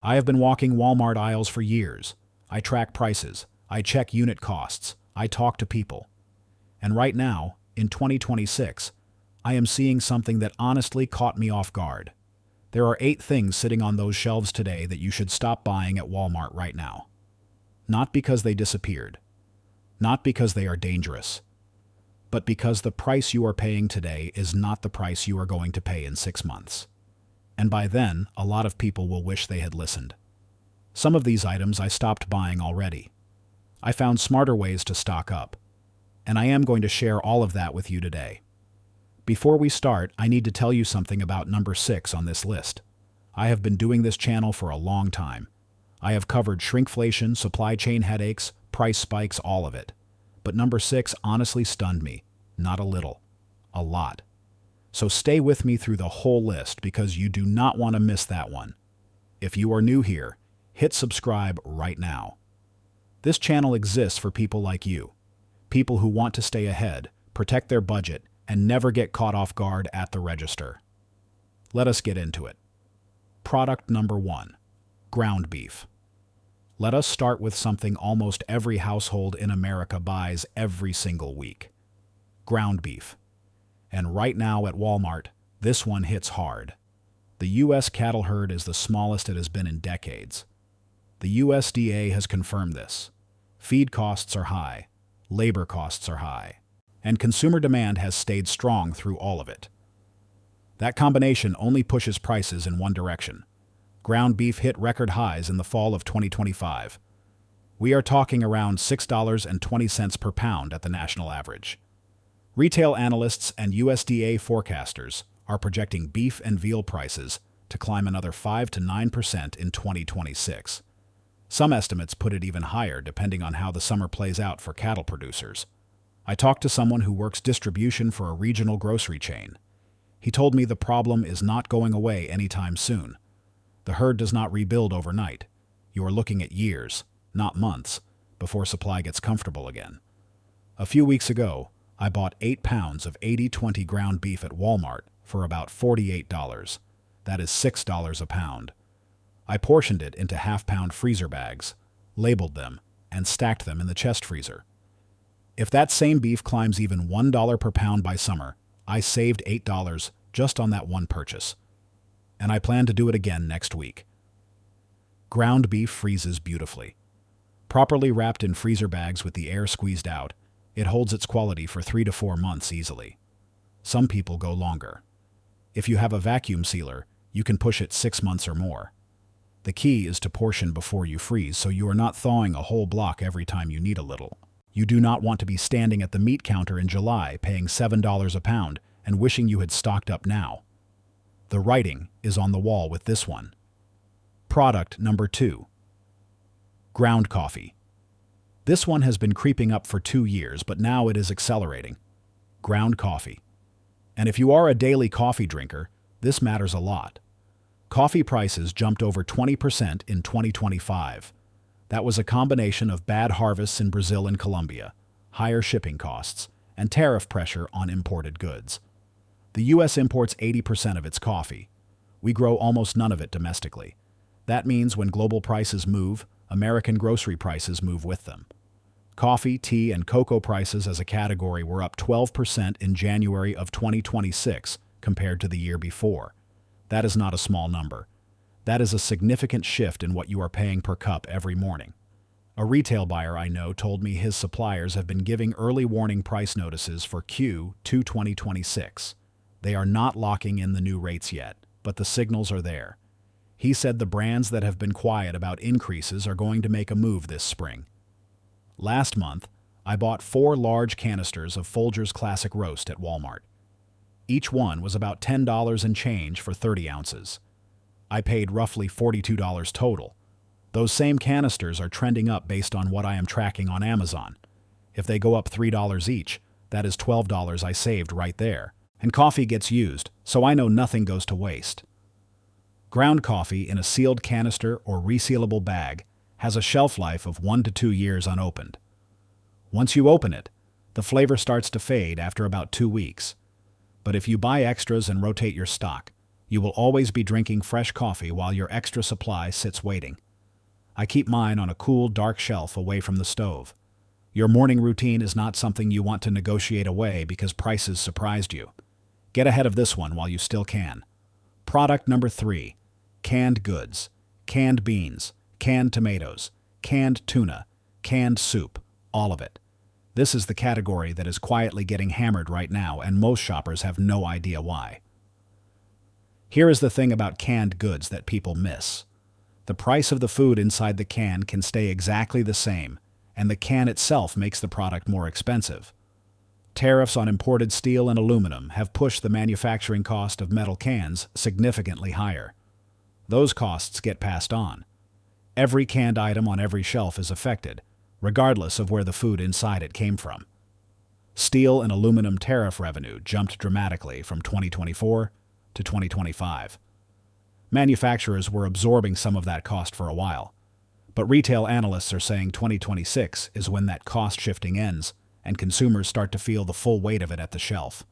I have been walking Walmart aisles for years. I track prices. I check unit costs. I talk to people. And right now, in 2026, I am seeing something that honestly caught me off guard. There are 8 things sitting on those shelves today that you should stop buying at Walmart right now. Not because they disappeared. Not because they are dangerous. But because the price you are paying today is not the price you are going to pay in 6 months. And by then, a lot of people will wish they had listened. Some of these items I stopped buying already. I found smarter ways to stock up. And I am going to share all of that with you today. Before we start, I need to tell you something about number 6 on this list. I have been doing this channel for a long time. I have covered shrinkflation, supply chain headaches, price spikes, all of it. But number 6 honestly stunned me. Not a little. A lot. So stay with me through the whole list because you do not want to miss that one. If you are new here, hit subscribe right now. This channel exists for people like you. People who want to stay ahead, protect their budget, and never get caught off guard at the register. Let us get into it. Product number 1. Ground beef. Let us start with something almost every household in America buys every single week. Ground beef. And right now at Walmart, this one hits hard. The U.S. cattle herd is the smallest it has been in decades. The USDA has confirmed this. Feed costs are high, labor costs are high, and consumer demand has stayed strong through all of it. That combination only pushes prices in one direction. Ground beef hit record highs in the fall of 2025. We are talking around $6.20 per pound at the national average. Retail analysts and USDA forecasters are projecting beef and veal prices to climb another 5 to 9% in 2026. Some estimates put it even higher depending on how the summer plays out for cattle producers. I talked to someone who works distribution for a regional grocery chain. He told me the problem is not going away anytime soon. The herd does not rebuild overnight. You are looking at years, not months, before supply gets comfortable again. A few weeks ago, I bought 8 pounds of 80/20 ground beef at Walmart for about $48. That is $6 a pound. I portioned it into half-pound freezer bags, labeled them, and stacked them in the chest freezer. If that same beef climbs even $1 per pound by summer, I saved $8 just on that one purchase. And I plan to do it again next week. Ground beef freezes beautifully. Properly wrapped in freezer bags with the air squeezed out, it holds its quality for 3 to 4 months easily. Some people go longer. If you have a vacuum sealer, you can push it 6 months or more. The key is to portion before you freeze so you are not thawing a whole block every time you need a little. You do not want to be standing at the meat counter in July paying $7 a pound and wishing you had stocked up now. The writing is on the wall with this one. Product number 2. Ground coffee. This one has been creeping up for 2 years, but now it is accelerating. Ground coffee. And if you are a daily coffee drinker, this matters a lot. Coffee prices jumped over 20% in 2025. That was a combination of bad harvests in Brazil and Colombia, higher shipping costs, and tariff pressure on imported goods. The U.S. imports 80% of its coffee. We grow almost none of it domestically. That means when global prices move, American grocery prices move with them. Coffee, tea, and cocoa prices as a category were up 12% in January of 2026 compared to the year before. That is not a small number. That is a significant shift in what you are paying per cup every morning. A retail buyer I know told me his suppliers have been giving early warning price notices for Q2 2026. They are not locking in the new rates yet, but the signals are there. He said the brands that have been quiet about increases are going to make a move this spring. Last month, I bought 4 large canisters of Folgers Classic Roast at Walmart. Each one was about $10 and change for 30 ounces. I paid roughly $42 total. Those same canisters are trending up based on what I am tracking on Amazon. If they go up $3 each, that is $12 I saved right there. And coffee gets used, so I know nothing goes to waste. Ground coffee in a sealed canister or resealable bag has a shelf life of 1 to 2 years unopened. Once you open it, the flavor starts to fade after about 2 weeks. But if you buy extras and rotate your stock, You will always be drinking fresh coffee while your extra supply sits waiting. I keep mine on a cool, dark shelf away from the stove. Your morning routine is not something you want to negotiate away because prices surprised you. Get ahead of this one while you still can. Product number 3. Canned goods. Canned beans, canned tomatoes, canned tuna, canned soup, all of it. This is the category that is quietly getting hammered right now, and most shoppers have no idea why. Here is the thing about canned goods that people miss. The price of the food inside the can can stay exactly the same, and the can itself makes the product more expensive. Tariffs on imported steel and aluminum have pushed the manufacturing cost of metal cans significantly higher. Those costs get passed on. Every canned item on every shelf is affected, regardless of where the food inside it came from. Steel and aluminum tariff revenue jumped dramatically from 2024 to 2025. Manufacturers were absorbing some of that cost for a while, but retail analysts are saying 2026 is when that cost shifting ends and consumers start to feel the full weight of it at the shelf.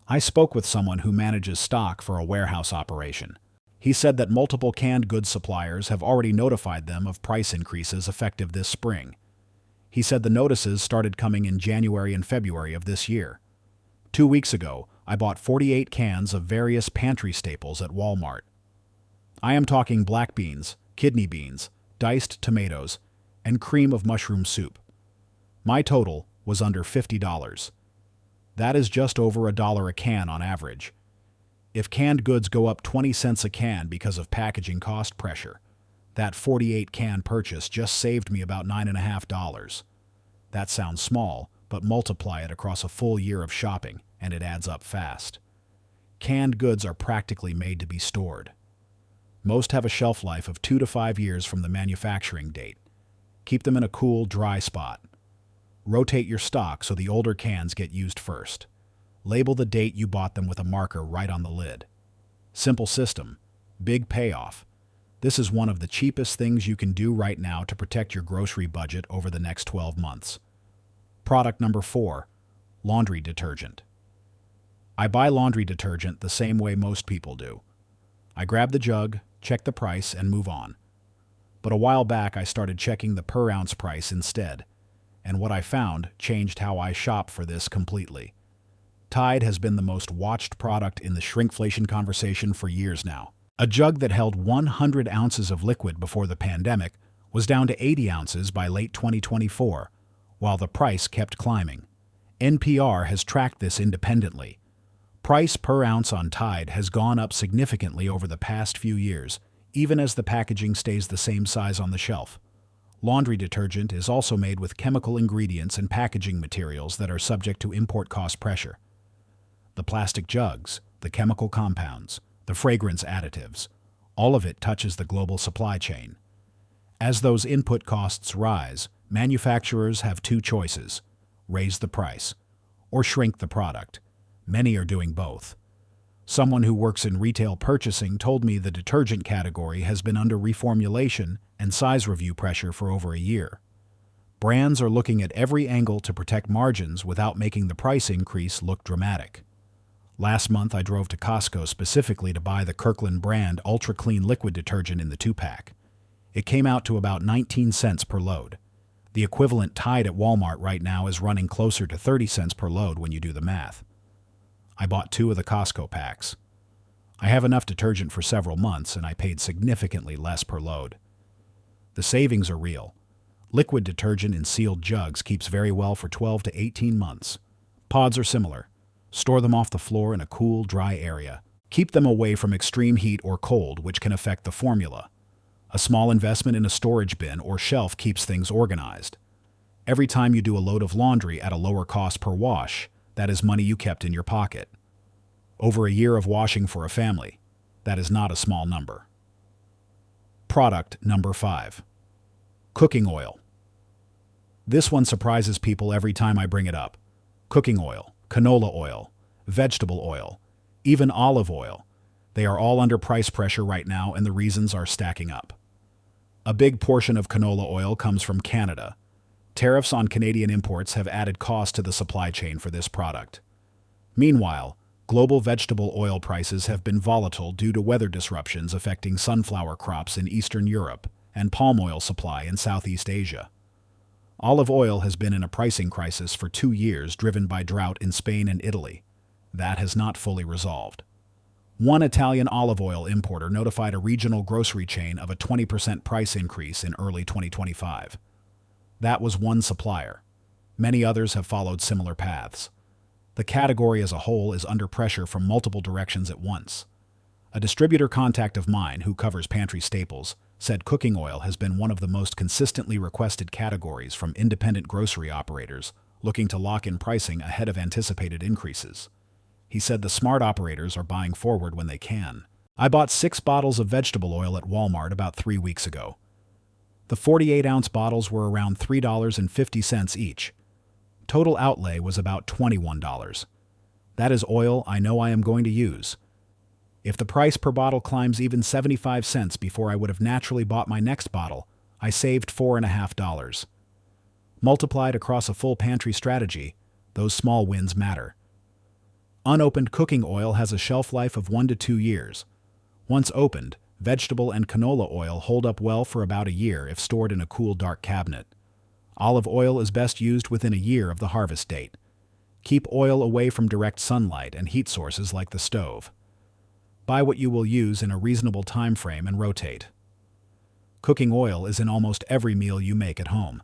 I spoke with someone who manages stock for a warehouse operation. He said that multiple canned goods suppliers have already notified them of price increases effective this spring. He said the notices started coming in January and February of this year. 2 weeks ago, I bought 48 cans of various pantry staples at Walmart. I am talking black beans, kidney beans, diced tomatoes, and cream of mushroom soup. My total was under $50. That is just over $1 a can on average. If canned goods go up 20 cents a can because of packaging cost pressure, that 48 can purchase just saved me about $9.50. That sounds small, but multiply it across a full year of shopping, and it adds up fast. Canned goods are practically made to be stored. Most have a shelf life of 2 to 5 years from the manufacturing date. Keep them in a cool, dry spot. Rotate your stock so the older cans get used first. Label the date you bought them with a marker right on the lid. Simple system, big payoff. This is one of the cheapest things you can do right now to protect your grocery budget over the next 12 months. Product number 4, laundry detergent. I buy laundry detergent the same way most people do. I grab the jug, check the price, and move on. But a while back I started checking the per ounce price instead, and what I found changed how I shop for this completely. Tide has been the most watched product in the shrinkflation conversation for years now. A jug that held 100 ounces of liquid before the pandemic was down to 80 ounces by late 2024, while the price kept climbing. NPR has tracked this independently. Price per ounce on Tide has gone up significantly over the past few years, even as the packaging stays the same size on the shelf. Laundry detergent is also made with chemical ingredients and packaging materials that are subject to import cost pressure. The plastic jugs, the chemical compounds, the fragrance additives, all of it touches the global supply chain. As those input costs rise, manufacturers have 2 choices: raise the price or shrink the product. Many are doing both. Someone who works in retail purchasing told me the detergent category has been under reformulation and size review pressure for over a year. Brands are looking at every angle to protect margins without making the price increase look dramatic. Last month, I drove to Costco specifically to buy the Kirkland brand Ultra Clean liquid detergent in the 2-pack. It came out to about 19 cents per load. The equivalent Tide at Walmart right now is running closer to 30 cents per load when you do the math. I bought 2 of the Costco packs. I have enough detergent for several months, and I paid significantly less per load. The savings are real. Liquid detergent in sealed jugs keeps very well for 12 to 18 months. Pods are similar. Store them off the floor in a cool, dry area. Keep them away from extreme heat or cold, which can affect the formula. A small investment in a storage bin or shelf keeps things organized. Every time you do a load of laundry at a lower cost per wash, that is money you kept in your pocket. Over a year of washing for a family, that is not a small number. Product number 5. Cooking oil. This one surprises people every time I bring it up. Cooking oil, canola oil, vegetable oil, even olive oil. They are all under price pressure right now, and the reasons are stacking up. A big portion of canola oil comes from Canada. Tariffs on Canadian imports have added cost to the supply chain for this product. Meanwhile, Global vegetable oil prices have been volatile due to weather disruptions affecting sunflower crops in Eastern Europe and palm oil supply in Southeast Asia. Olive oil has been in a pricing crisis for 2 years, driven by drought in Spain and Italy. That has not fully resolved. One Italian olive oil importer notified a regional grocery chain of a 20% price increase in early 2025. That was one supplier. Many others have followed similar paths. The category as a whole is under pressure from multiple directions at once. A distributor contact of mine who covers pantry staples said cooking oil has been one of the most consistently requested categories from independent grocery operators looking to lock in pricing ahead of anticipated increases. He said the smart operators are buying forward when they can. I bought 6 bottles of vegetable oil at Walmart about 3 weeks ago. The 48-ounce bottles were around $3.50 each. Total outlay was about $21. That is oil I know I am going to use. If the price per bottle climbs even 75 cents before I would have naturally bought my next bottle, I saved $4.50. Multiplied across a full pantry strategy, those small wins matter. Unopened cooking oil has a shelf life of 1 to 2 years. Once opened, vegetable and canola oil hold up well for about a year if stored in a cool, dark cabinet. Olive oil is best used within a year of the harvest date. Keep oil away from direct sunlight and heat sources like the stove. Buy what you will use in a reasonable time frame and rotate. Cooking oil is in almost every meal you make at home.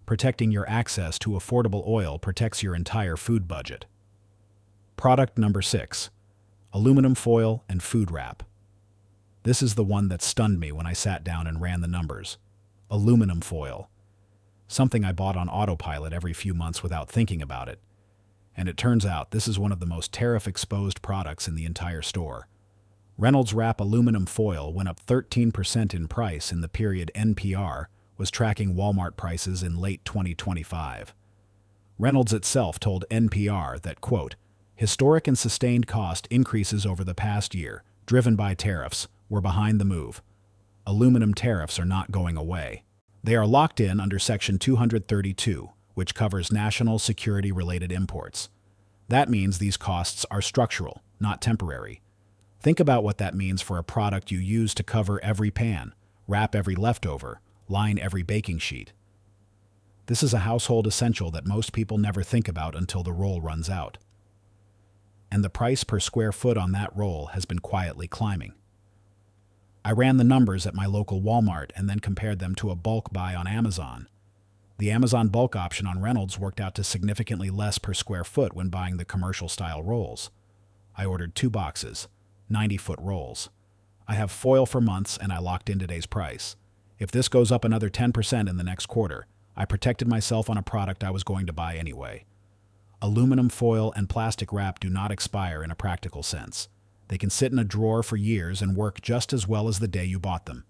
Protecting your access to affordable oil protects your entire food budget. Product number 6. Aluminum foil and food wrap. This is the one that stunned me when I sat down and ran the numbers. Aluminum foil. Something I bought on autopilot every few months without thinking about it. And it turns out this is one of the most tariff-exposed products in the entire store. Reynolds Wrap aluminum foil went up 13% in price in the period NPR was tracking Walmart prices in late 2025. Reynolds itself told NPR that, quote, historic and sustained cost increases over the past year, driven by tariffs, were behind the move. Aluminum tariffs are not going away. They are locked in under Section 232, which covers national security-related imports. That means these costs are structural, not temporary. Think about what that means for a product you use to cover every pan, wrap every leftover, line every baking sheet. This is a household essential that most people never think about until the roll runs out. And the price per square foot on that roll has been quietly climbing. I ran the numbers at my local Walmart and then compared them to a bulk buy on Amazon. The Amazon bulk option on Reynolds worked out to significantly less per square foot when buying the commercial-style rolls. I ordered 2 boxes, 90-foot rolls. I have foil for months and I locked in today's price. If this goes up another 10% in the next quarter, I protected myself on a product I was going to buy anyway. Aluminum foil and plastic wrap do not expire in a practical sense. They can sit in a drawer for years and work just as well as the day you bought them.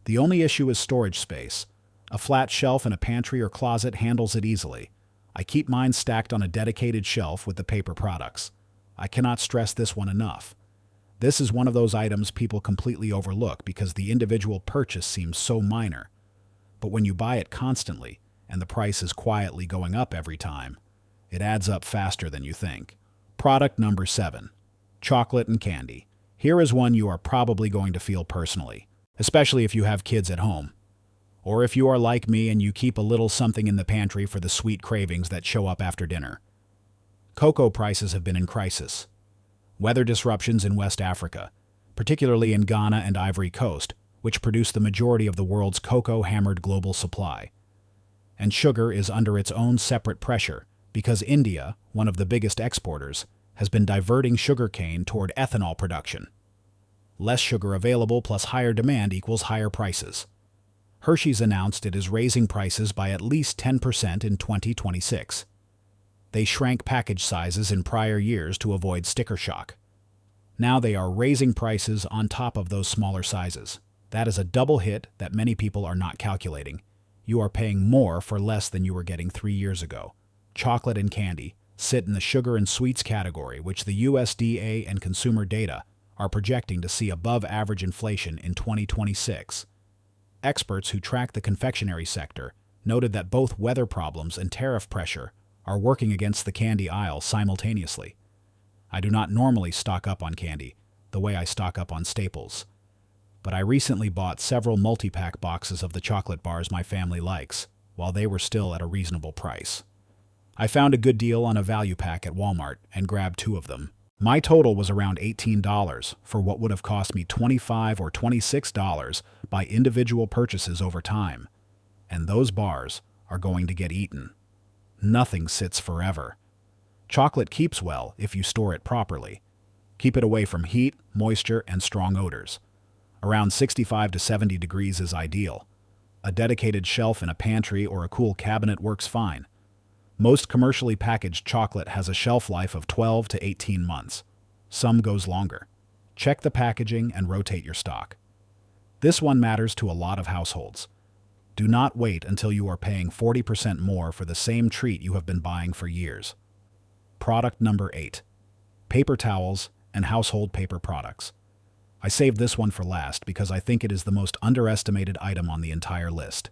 The only issue is storage space. A flat shelf in a pantry or closet handles it easily. I keep mine stacked on a dedicated shelf with the paper products. I cannot stress this one enough. This is one of those items people completely overlook because the individual purchase seems so minor. But when you buy it constantly, and the price is quietly going up every time, it adds up faster than you think. Product number 7. Chocolate and candy. Here is one you are probably going to feel personally, especially if you have kids at home. Or if you are like me and you keep a little something in the pantry for the sweet cravings that show up after dinner. Cocoa prices have been in crisis. Weather disruptions in West Africa, particularly in Ghana and Ivory Coast, which produce the majority of the world's cocoa-hammered global supply. And sugar is under its own separate pressure because India, one of the biggest exporters, has been diverting sugarcane toward ethanol production. Less sugar available plus higher demand equals higher prices. Hershey's announced it is raising prices by at least 10% in 2026. They shrank package sizes in prior years to avoid sticker shock. Now they are raising prices on top of those smaller sizes. That is a double hit that many people are not calculating. You are paying more for less than you were getting 3 years ago. Chocolate and candy sit in the sugar and sweets category, which the USDA and consumer data are projecting to see above-average inflation in 2026. Experts who track the confectionery sector noted that both weather problems and tariff pressure are working against the candy aisle simultaneously. I do not normally stock up on candy the way I stock up on staples, but I recently bought several multi-pack boxes of the chocolate bars my family likes, while they were still at a reasonable price. I found a good deal on a value pack at Walmart and grabbed 2 of them. My total was around $18 for what would have cost me $25 or $26 by individual purchases over time. And those bars are going to get eaten. Nothing sits forever. Chocolate keeps well if you store it properly. Keep it away from heat, moisture, and strong odors. Around 65 to 70 degrees is ideal. A dedicated shelf in a pantry or a cool cabinet works fine. Most commercially packaged chocolate has a shelf life of 12 to 18 months. Some goes longer. Check the packaging and rotate your stock. This one matters to a lot of households. Do not wait until you are paying 40% more for the same treat you have been buying for years. Product number 8. Paper towels and household paper products. I saved this one for last because I think it is the most underestimated item on the entire list.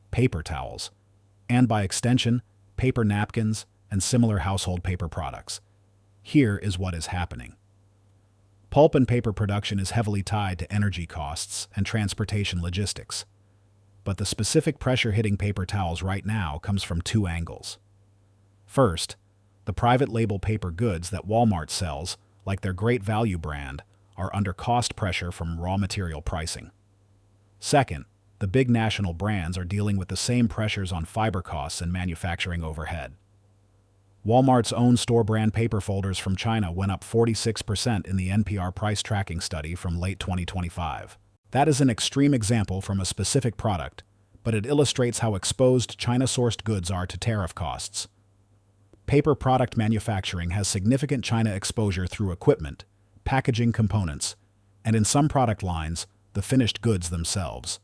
Paper towels. And by extension, paper napkins and similar household paper products. Here is what is happening. Pulp and paper production is heavily tied to energy costs and transportation logistics. But the specific pressure hitting paper towels right now comes from 2 angles. First, the private label paper goods that Walmart sells, like their Great Value brand, are under cost pressure from raw material pricing. Second, the big national brands are dealing with the same pressures on fiber costs and manufacturing overhead. Walmart's own store brand paper folders from China went up 46% in the NPR price tracking study from late 2025. That is an extreme example from a specific product, but it illustrates how exposed China-sourced goods are to tariff costs. Paper product manufacturing has significant China exposure through equipment, packaging components, and in some product lines, the finished goods themselves.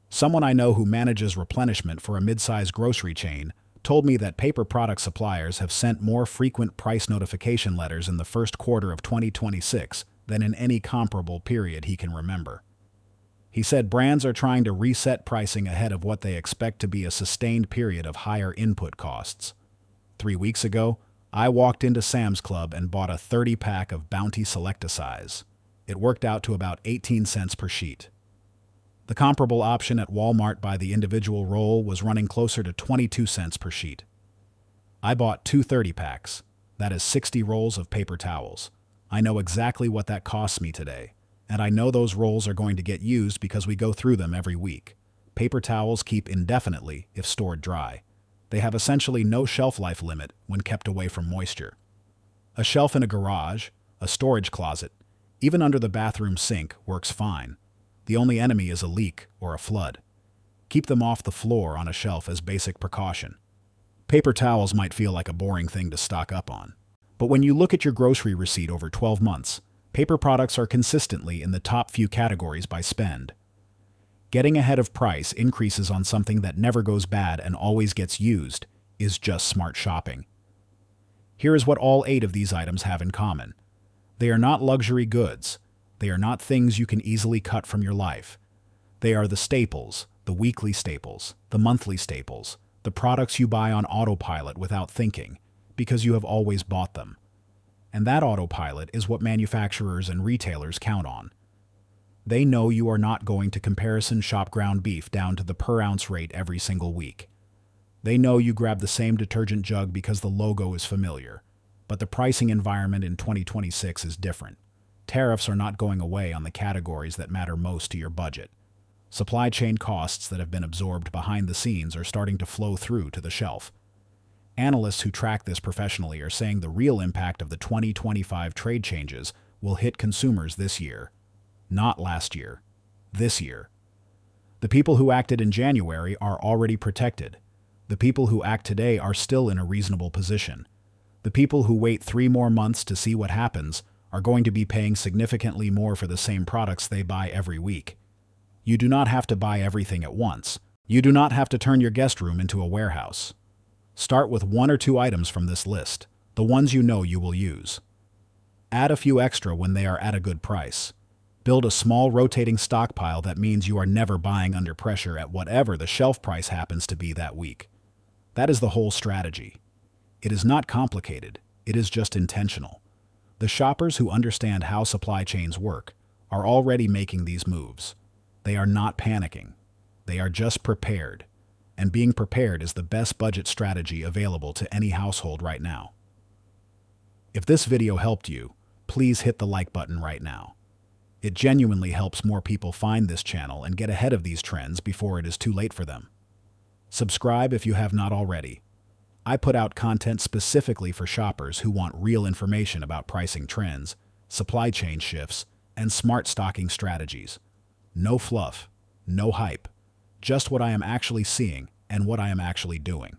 Someone I know who manages replenishment for a mid-size grocery chain told me that paper product suppliers have sent more frequent price notification letters in the first quarter of 2026 than in any comparable period he can remember. He said brands are trying to reset pricing ahead of what they expect to be a sustained period of higher input costs. 3 weeks ago, I walked into Sam's Club and bought a 30-pack of Bounty Select-A-Size. It worked out to about 18 cents per sheet. The comparable option at Walmart by the individual roll was running closer to 22 cents per sheet. I bought 2 30-packs. That is 60 rolls of paper towels. I know exactly what that costs me today, and I know those rolls are going to get used because we go through them every week. Paper towels keep indefinitely if stored dry. They have essentially no shelf life limit when kept away from moisture. A shelf in a garage, a storage closet, even under the bathroom sink works fine. The only enemy is a leak or a flood. Keep them off the floor on a shelf as basic precaution. Paper towels might feel like a boring thing to stock up on. But when you look at your grocery receipt over 12 months, paper products are consistently in the top few categories by spend. Getting ahead of price increases on something that never goes bad and always gets used is just smart shopping. Here is what all 8 of these items have in common. They are not luxury goods. They are not things you can easily cut from your life. They are the staples, the weekly staples, the monthly staples, the products you buy on autopilot without thinking, because you have always bought them. And that autopilot is what manufacturers and retailers count on. They know you are not going to comparison shop ground beef down to the per ounce rate every single week. They know you grab the same detergent jug because the logo is familiar. But the pricing environment in 2026 is different. Tariffs are not going away on the categories that matter most to your budget. Supply chain costs that have been absorbed behind the scenes are starting to flow through to the shelf. Analysts who track this professionally are saying the real impact of the 2025 trade changes will hit consumers this year. Not last year. This year. The people who acted in January are already protected. The people who act today are still in a reasonable position. The people who wait 3 more months to see what happens are going to be paying significantly more for the same products they buy every week. You do not have to buy everything at once. You do not have to turn your guest room into a warehouse. Start with 1 or 2 items from this list, the ones you know you will use. Add a few extra when they are at a good price. Build a small rotating stockpile that means you are never buying under pressure at whatever the shelf price happens to be that week. That is the whole strategy. It is not complicated, it is just intentional. The The shoppers who understand how supply chains work are already making these moves. They are not panicking. They are just prepared. And being prepared is the best budget strategy available to any household right now. If this video helped you, please hit the like button right now. It genuinely helps more people find this channel and get ahead of these trends before it is too late for them. Subscribe if you have not already. I put out content specifically for shoppers who want real information about pricing trends, supply chain shifts, and smart stocking strategies. No fluff, no hype, just what I am actually seeing and what I am actually doing.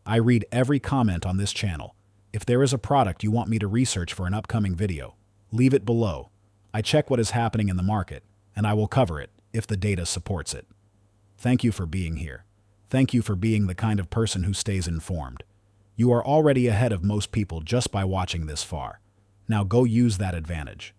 I read every comment on this channel. If there is a product you want me to research for an upcoming video, leave it below. I check what is happening in the market, and I will cover it if the data supports it. Thank you for being here. Thank you for being the kind of person who stays informed. You are already ahead of most people just by watching this far. Now go use that advantage.